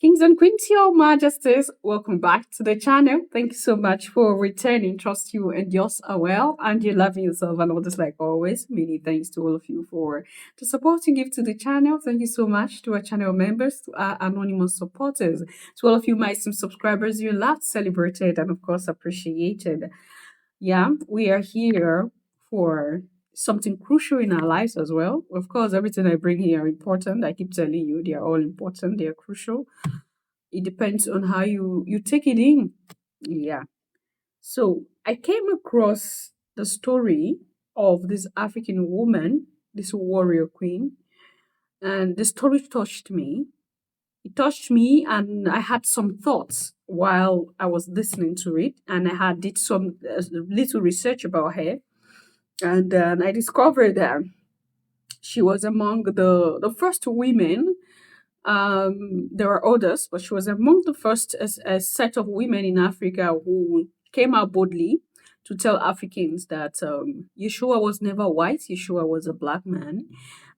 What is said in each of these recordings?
Kings and Queens, your majesties, welcome back to the channel. Thank you so much for returning. Trust you and yours are well and you're loving yourself and all this like always. Many thanks to all of you for the support you give to the channel. Thank you so much to our channel members, to our anonymous supporters, to all of you my subscribers you loved, celebrated, and of course appreciated. Yeah, we are here for something crucial in our lives as well. Of course, everything I bring here are important. I keep telling you, they are all important. They are crucial. It depends on how you take it in. Yeah. So I came across the story of this African woman, this warrior queen, and the story touched me. It touched me, and I had some thoughts while I was listening to it, and I had did some little research about her, and I discovered that she was among the first women. There are others, but she was among the first a set of women in Africa who came out boldly to tell Africans that Yeshua was never white, Yeshua was a black man.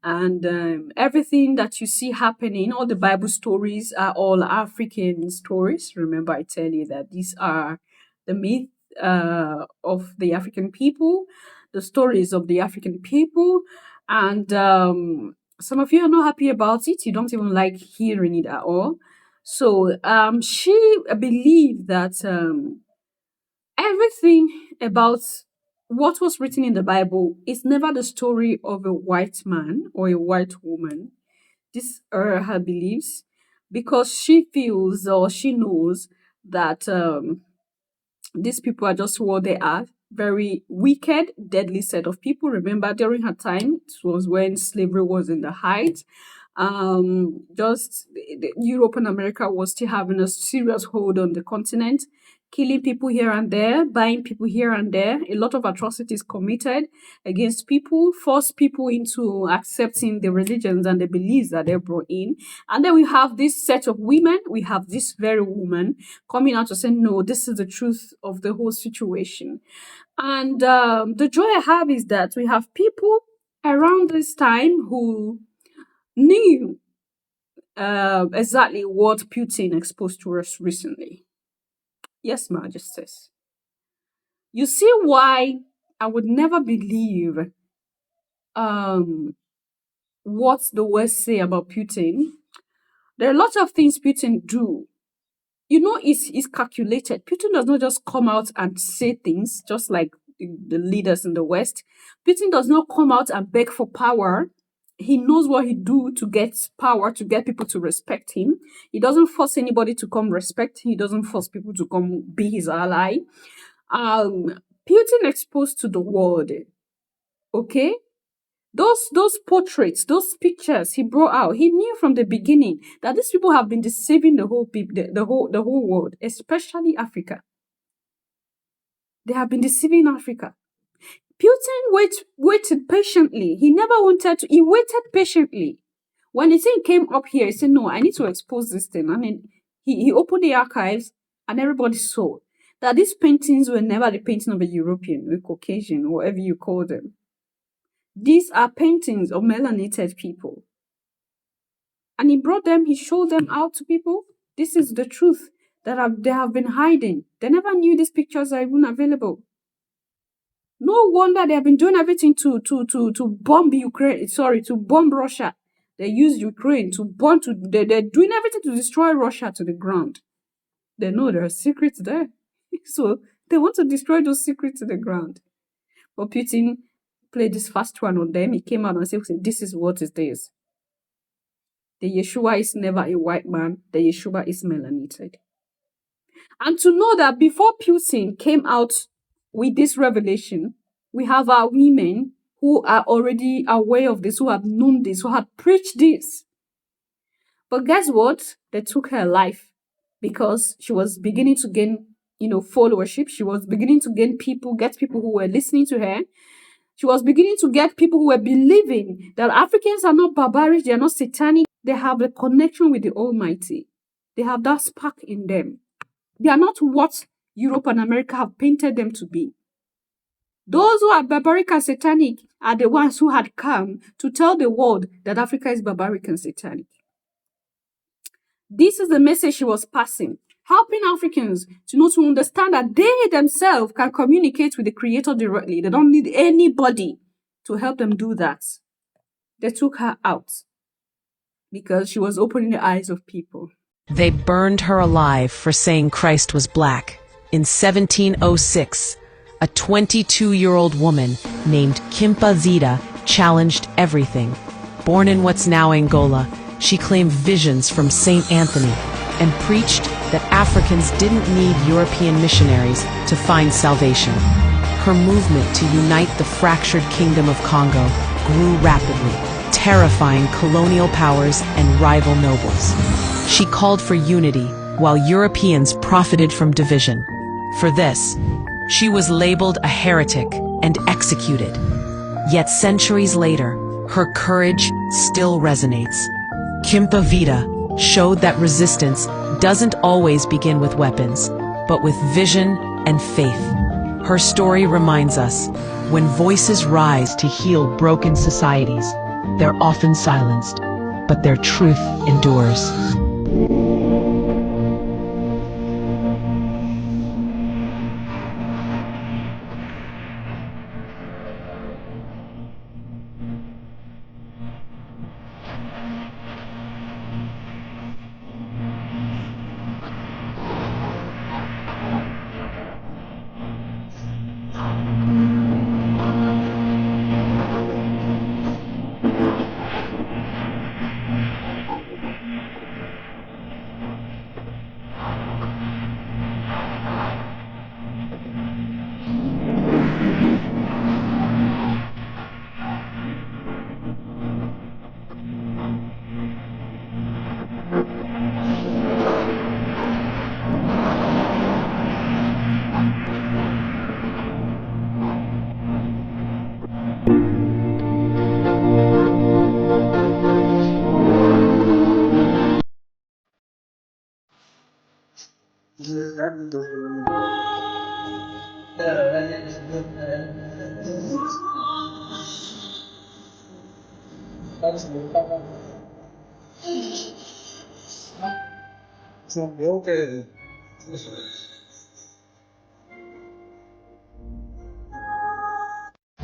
And everything that you see happening, all the Bible stories are all African stories. Remember, I tell you that these are the myth of the African people, the stories of the African people. And some of you are not happy about it. You don't even like hearing it at all. So she believed that everything about what was written in the Bible is never the story of a white man or a white woman. These are her beliefs because she feels or she knows that these people are just what they are. Very wicked, deadly set of people. Remember, during her time, it was when slavery was in the height. Europe and America was still having a serious hold on the continent, killing people here and there, buying people here and there. A lot of atrocities committed against people, forced people into accepting the religions and the beliefs that they brought in. And then we have this set of women. We have this very woman coming out to say, no, this is the truth of the whole situation. And the joy I have is that we have people around this time who knew exactly what Putin exposed to us recently. Yes, Majesties. You see why I would never believe what the West say about Putin. There are lots of things Putin do. You know, it's calculated. Putin does not just come out and say things just like the leaders in the West. Putin does not come out and beg for power. He knows what he do to get power, to get people to respect him. He doesn't force anybody to come respect him. He doesn't force people to come be his ally. Putin exposed to the world, okay? Those portraits, those pictures he brought out, he knew from the beginning that these people have been deceiving the whole people, the whole world, especially Africa. They have been deceiving Africa. Putin waited patiently. He never wanted to. He waited patiently. When the thing came up here, he said, "No, I need to expose this thing." And then he opened the archives, and everybody saw that these paintings were never the painting of a European, a Caucasian, whatever you call them. These are paintings of melanated people. And he brought them, he showed them out to people. This is the truth that they have been hiding. They never knew these pictures are even available. No wonder they have been doing everything to bomb Ukraine, to bomb Russia. They use Ukraine to bomb, they're doing everything to destroy Russia to the ground. They know there are secrets there. So they want to destroy those secrets to the ground. But Putin played this fast one on them. He came out and said, this is what it is. The Yeshua is never a white man. The Yeshua is melanated. And to know that before Putin came out with this revelation, we have our women who are already aware of this, who have known this, who have preached this. But guess what? They took her life because she was beginning to gain, followership. She was beginning to get people who were listening to her. She was beginning to get people who were believing that Africans are not barbaric, they are not satanic. They have a connection with the Almighty. They have that spark in them. They are not what Europe and America have painted them to be. Those who are barbaric and satanic are the ones who had come to tell the world that Africa is barbaric and satanic. This is the message she was passing, helping Africans to understand that they themselves can communicate with the Creator directly. They don't need anybody to help them do that. They took her out because she was opening the eyes of people. They burned her alive for saying Christ was black. In 1706, a 22-year-old woman named Kimpa Vita challenged everything. Born in what's now Angola, she claimed visions from Saint Anthony and preached that Africans didn't need European missionaries to find salvation. Her movement to unite the fractured Kingdom of Congo grew rapidly, terrifying colonial powers and rival nobles. She called for unity, while Europeans profited from division. For this, she was labeled a heretic and executed. Yet centuries later, her courage still resonates. Kimpa Vita showed that resistance doesn't always begin with weapons, but with vision and faith. Her story reminds us, when voices rise to heal broken societies, they're often silenced, but their truth endures.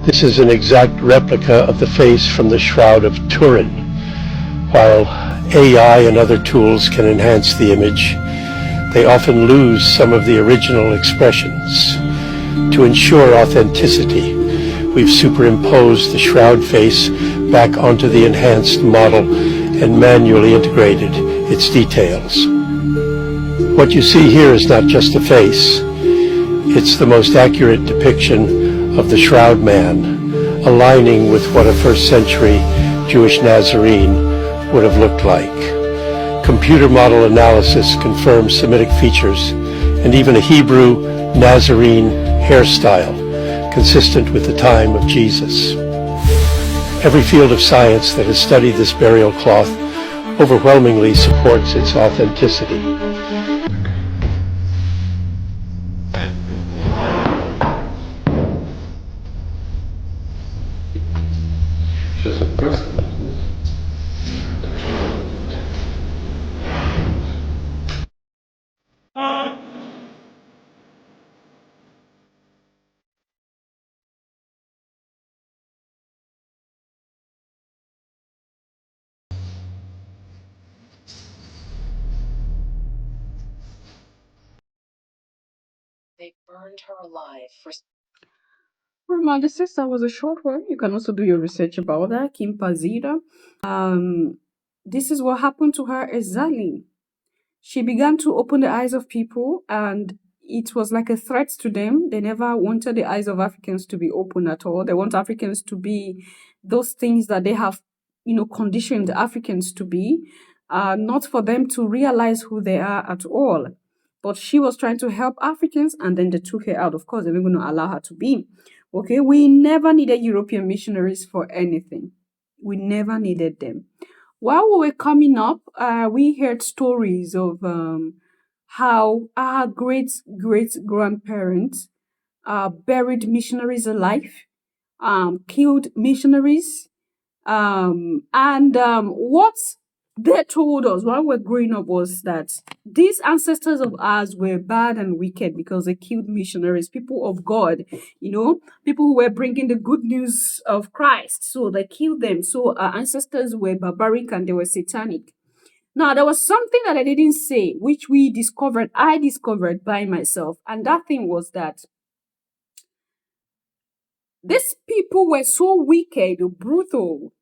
This is an exact replica of the face from the Shroud of Turin. While AI and other tools can enhance the image, they often lose some of the original expressions. To ensure authenticity, we've superimposed the shroud face back onto the enhanced model and manually integrated its details. What you see here is not just a face. It's the most accurate depiction of the Shroud Man, aligning with what a first-century Jewish Nazarene would have looked like. Computer model analysis confirms Semitic features and even a Hebrew Nazarene hairstyle consistent with the time of Jesus. Every field of science that has studied this burial cloth overwhelmingly supports its authenticity. They burned her alive for... Remember, that was a short one. You can also do your research about that. Kimpa Vita. This is what happened to her exactly. She began to open the eyes of people, and it was like a threat to them. They never wanted the eyes of Africans to be open at all. They want Africans to be those things that they have, conditioned Africans to be, not for them to realize who they are at all. But she was trying to help Africans, and then they took her out. Of course, they weren't going to allow her to be. Okay, we never needed European missionaries for anything. We never needed them. While we were coming up, we heard stories of how our great-great-grandparents buried missionaries alive, killed missionaries, and what they told us while we're growing up was that these ancestors of ours were bad and wicked because they killed missionaries, people of God, people who were bringing the good news of Christ. So they killed them. So our ancestors were barbaric and they were satanic. Now, there was something that I didn't say, which I discovered by myself. And that thing was that these people were so wicked, brutal,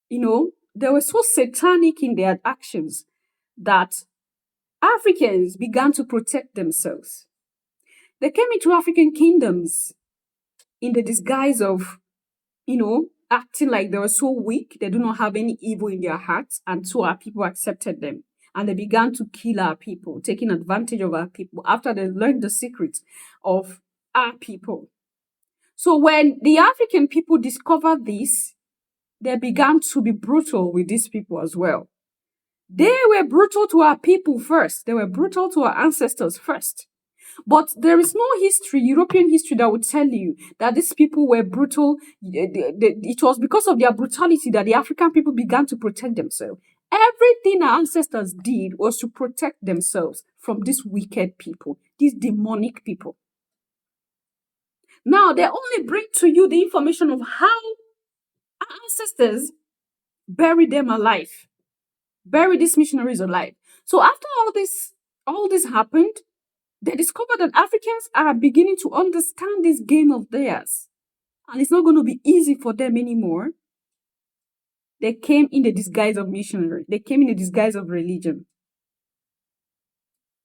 they were so satanic in their actions that Africans began to protect themselves. They came into African kingdoms in the disguise of, acting like they were so weak, they do not have any evil in their hearts, and so our people accepted them. And they began to kill our people, taking advantage of our people after they learned the secrets of our people. So when the African people discovered this, they began to be brutal with these people as well. They were brutal to our people first. They were brutal to our ancestors first. But there is no history, European history, that would tell you that these people were brutal. It was because of their brutality that the African people began to protect themselves. Everything our ancestors did was to protect themselves from these wicked people, these demonic people. Now, they only bring to you the information of how our ancestors buried them alive, buried these missionaries alive. So after all this happened, they discovered that Africans are beginning to understand this game of theirs. And it's not going to be easy for them anymore. They came in the disguise of missionary. They came in the disguise of religion.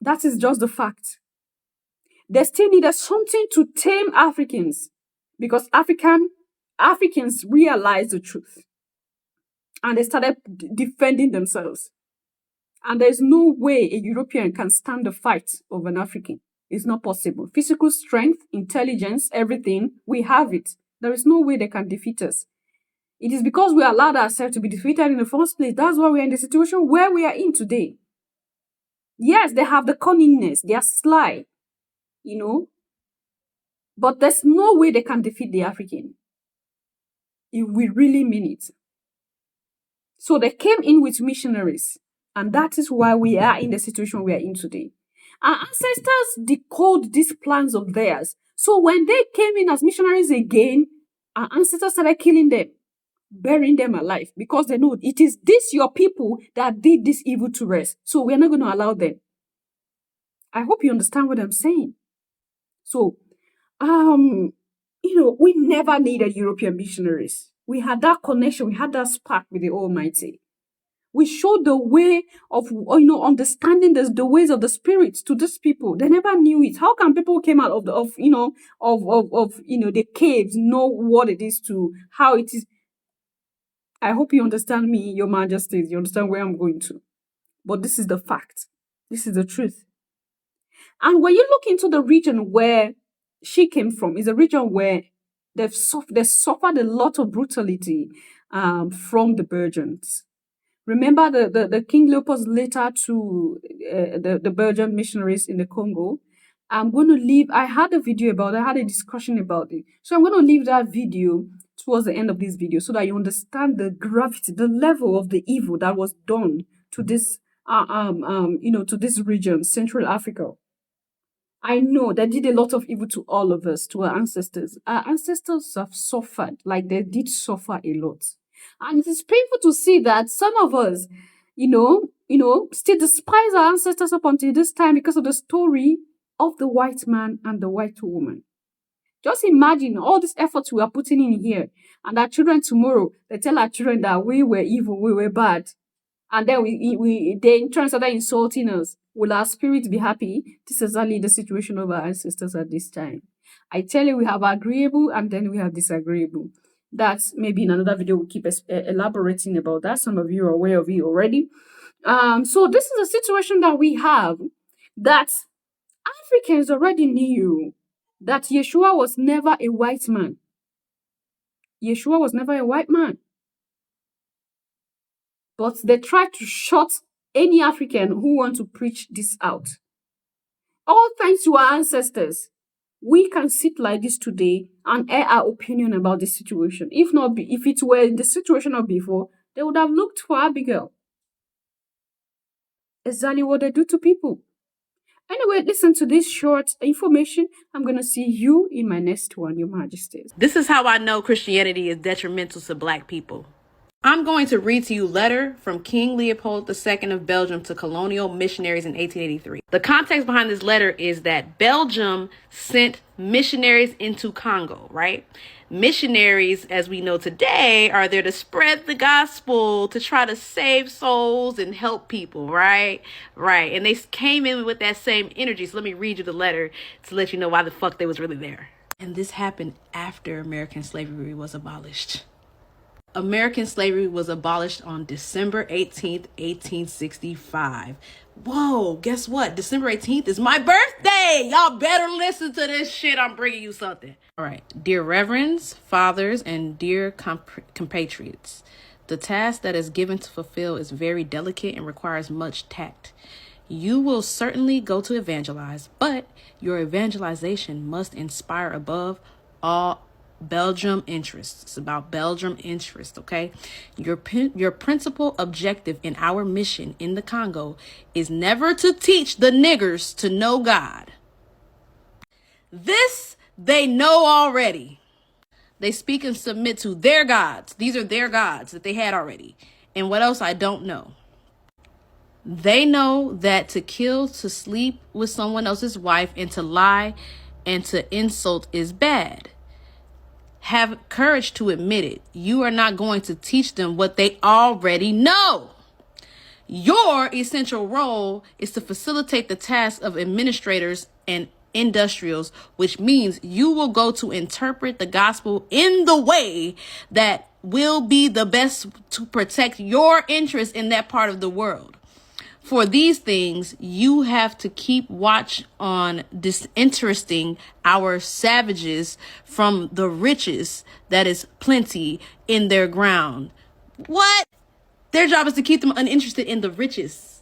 That is just the fact. They still needed something to tame Africans because Africans realized the truth. And they started defending themselves. And there's no way a European can stand the fight of an African. It's not possible. Physical strength, intelligence, everything, we have it. There is no way they can defeat us. It is because we allowed ourselves to be defeated in the first place. That's why we're in the situation where we are in today. Yes, they have the cunningness. They are sly, But there's no way they can defeat the African. If we really mean it. So they came in with missionaries. And that is why we are in the situation we are in today. Our ancestors decode these plans of theirs. So when they came in as missionaries again, our ancestors started killing them, burying them alive, because they know it is this your people that did this evil to us. So we're not going to allow them. I hope you understand what I'm saying. So, we never needed European missionaries. We had that connection. We had that spark with the Almighty. We showed the way of, understanding the ways of the Spirit to these people. They never knew it. How can people came out of the caves know what it is to, how it is? I hope you understand me, Your Majesty. You understand where I'm going to. But this is the fact. This is the truth. And when you look into the region where she came from, is a region where they suffered a lot of brutality from the Belgians. Remember the King Leopold's letter to the Belgian missionaries in the Congo? I'm going to leave, I had a discussion about it. So I'm going to leave that video towards the end of this video so that you understand the gravity, the level of the evil that was done to this, to this region, Central Africa. I know they did a lot of evil to all of us, to our ancestors. Our ancestors have suffered, like they did suffer a lot. And it is painful to see that some of us, still despise our ancestors up until this time because of the story of the white man and the white woman. Just imagine all these efforts we are putting in here, and our children tomorrow, they tell our children that we were evil, we were bad. And then they turns out insulting us. Will our spirit be happy? This is only the situation of our ancestors at this time. I tell you, we have agreeable and then we have disagreeable. That's maybe in another video we'll keep elaborating about that. Some of you are aware of it already. So this is a situation that we have, that Africans already knew that Yeshua was never a white man. Yeshua was never a white man. But they try to shut any African who want to preach this out. All thanks to our ancestors, we can sit like this today and air our opinion about the situation. If it were the situation of before, they would have looked for Abigail. exactly what they do to people. Anyway, listen to this short information. I'm going to see you in my next one, Your Majesties. This is how I know Christianity is detrimental to black people. I'm going to read to you a letter from King Leopold II of Belgium to colonial missionaries in 1883. The context behind this letter is that Belgium sent missionaries into Congo, right? Missionaries, as we know today, are there to spread the gospel, to try to save souls and help people, right? Right. And they came in with that same energy. So let me read you the letter to let you know why the fuck they was really there. And this happened after American slavery was abolished. American slavery was abolished on December 18th, 1865. Whoa, guess what? December 18th is my birthday. Y'all better listen to this shit. I'm bringing you something. All right. Dear reverends, fathers, and dear compatriots, the task that is given to fulfill is very delicate and requires much tact. You will certainly go to evangelize, but your evangelization must inspire above all Belgium interests. It's about Belgium interests, okay? Your principal objective in our mission in the Congo is never to teach the niggers to know God. This they know already. They speak and submit to their gods. These are their gods that they had already. And what else I don't know. They know that to kill, to sleep with someone else's wife, and to lie and to insult is bad. Have courage to admit it. You are not going to teach them what they already know. Your essential role is to facilitate the task of administrators and industrials, which means you will go to interpret the gospel in the way that will be the best to protect your interests in that part of the world. For these things, you have to keep watch on disinteresting our savages from the riches that is plenty in their ground. What? Their job is to keep them uninterested in the riches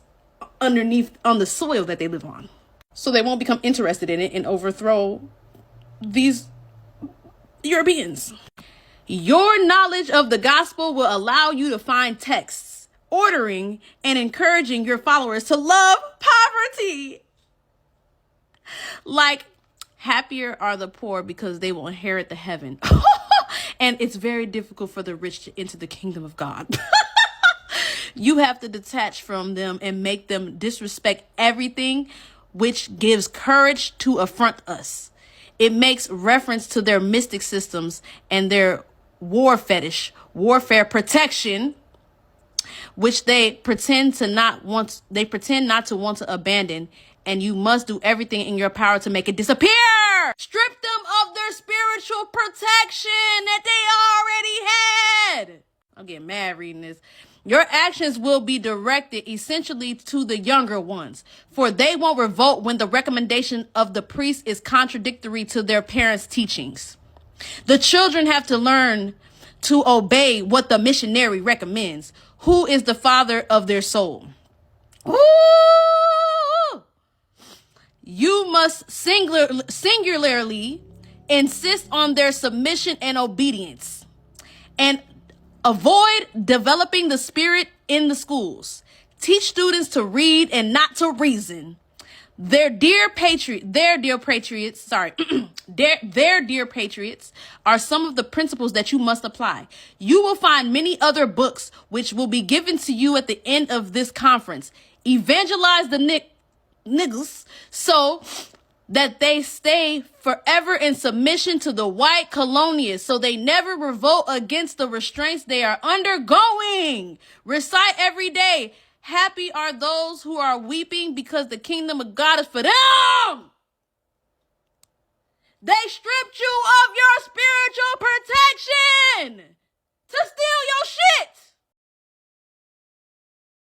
underneath on the soil that they live on. So they won't become interested in it and overthrow these Europeans. Your knowledge of the gospel will allow you to find texts ordering and encouraging your followers to love poverty. Like, happier are the poor because they will inherit the heaven. And it's very difficult for the rich to enter the kingdom of God. You have to detach from them and make them disrespect everything which gives courage to affront us. It makes reference to their mystic systems and their warfare protection, which they pretend not to want to abandon, and you must do everything in your power to make it disappear. Strip them of their spiritual protection that they already had. I'm getting mad reading this. Your actions will be directed essentially to the younger ones, for they won't revolt when the recommendation of the priest is contradictory to their parents' teachings. The children have to learn to obey what the missionary recommends, who is the father of their soul. Ooh! You must singularly insist on their submission and obedience, and avoid developing the spirit in the schools. Teach students to read and not to reason. Their dear patriots are some of the principles that you must apply. You will find many other books which will be given to you at the end of this conference. Evangelize the niggas so that they stay forever in submission to the white colonialists, so they never revolt against the restraints they are undergoing. Recite every day, happy are those who are weeping because the kingdom of God is for them. They stripped you